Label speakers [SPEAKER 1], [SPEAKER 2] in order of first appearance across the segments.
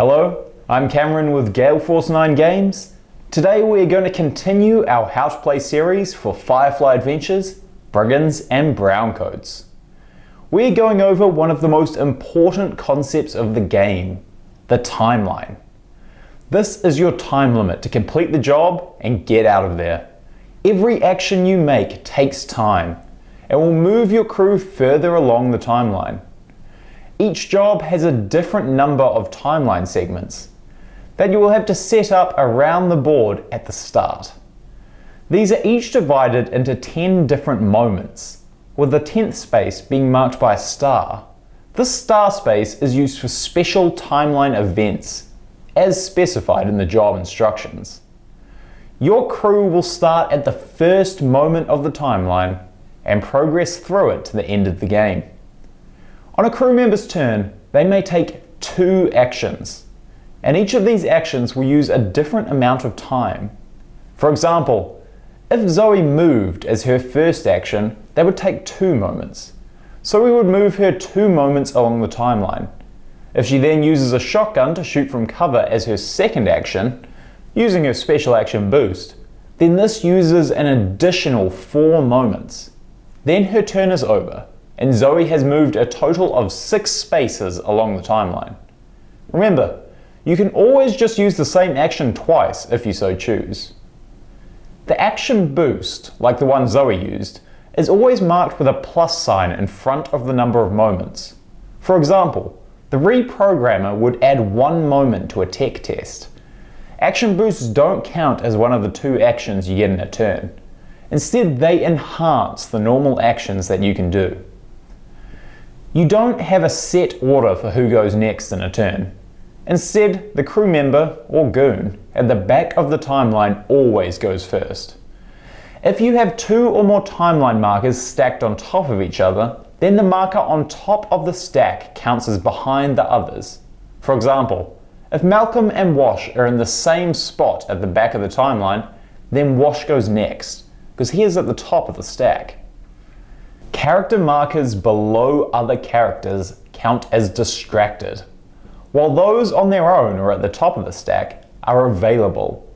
[SPEAKER 1] Hello, I'm Cameron with Gale Force 9 Games. Today we're going to continue our How to Play series for Firefly Adventures, Brigands and Browncoats. We're going over one of the most important concepts of the game, the timeline. This is your time limit to complete the job and get out of there. Every action you make takes time and will move your crew further along the timeline. Each job has a different number of timeline segments that you will have to set up around the board at the start. These are each divided into 10 different moments, with the 10th space being marked by a star. This star space is used for special timeline events, as specified in the job instructions. Your crew will start at the first moment of the timeline and progress through it to the end of the game. On a crew member's turn, they may take 2 actions, and each of these actions will use a different amount of time. For example, if Zoe moved as her first action, that would take 2 moments. So we would move her 2 moments along the timeline. If she then uses a shotgun to shoot from cover as her second action, using her special action boost, then this uses an additional 4 moments. Then her turn is over, and Zoe has moved a total of 6 spaces along the timeline. Remember, you can always just use the same action twice if you so choose. The action boost, like the one Zoe used, is always marked with a plus sign in front of the number of moments. For example, the reprogrammer would add 1 moment to a tech test. Action boosts don't count as one of the 2 actions you get in a turn. Instead, they enhance the normal actions that you can do. You don't have a set order for who goes next in a turn. Instead, the crew member, or goon, at the back of the timeline always goes first. If you have 2 or more timeline markers stacked on top of each other, then the marker on top of the stack counts as behind the others. For example, if Malcolm and Wash are in the same spot at the back of the timeline, then Wash goes next, because he is at the top of the stack. Character markers below other characters count as distracted, while those on their own or at the top of the stack are available.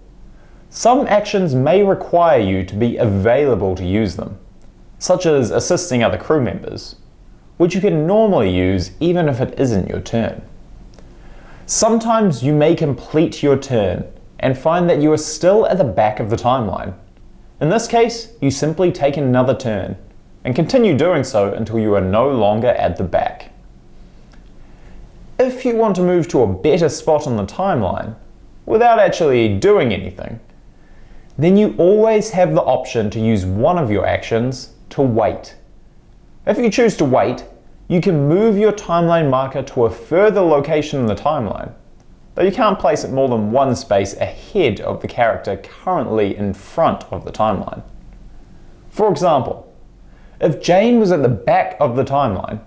[SPEAKER 1] Some actions may require you to be available to use them, such as assisting other crew members, which you can normally use even if it isn't your turn. Sometimes you may complete your turn and find that you are still at the back of the timeline. In this case, you simply take another turn and continue doing so until you are no longer at the back. If you want to move to a better spot on the timeline, without actually doing anything, then you always have the option to use one of your actions to wait. If you choose to wait, you can move your timeline marker to a further location in the timeline, though you can't place it more than 1 space ahead of the character currently in front of the timeline. For example, if Jane was at the back of the timeline,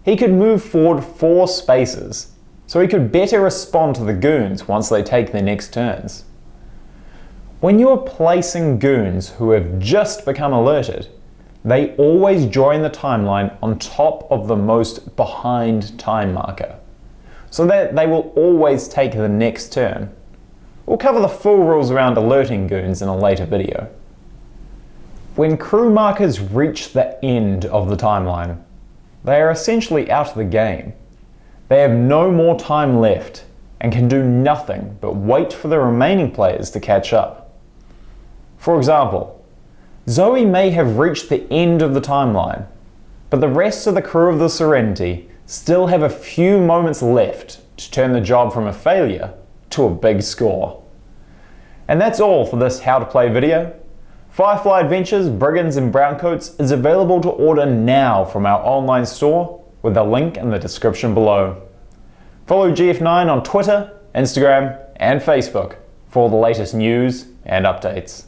[SPEAKER 1] he could move forward 4 spaces, so he could better respond to the goons once they take their next turns. When you are placing goons who have just become alerted, they always join the timeline on top of the most behind time marker, so that they will always take the next turn. We'll cover the full rules around alerting goons in a later video. When crew markers reach the end of the timeline, they are essentially out of the game. They have no more time left and can do nothing but wait for the remaining players to catch up. For example, Zoe may have reached the end of the timeline, but the rest of the crew of the Serenity still have a few moments left to turn the job from a failure to a big score. And that's all for this How to Play video. Firefly Adventures, Brigands and Browncoats is available to order now from our online store with a link in the description below. Follow GF9 on Twitter, Instagram and Facebook for all the latest news and updates.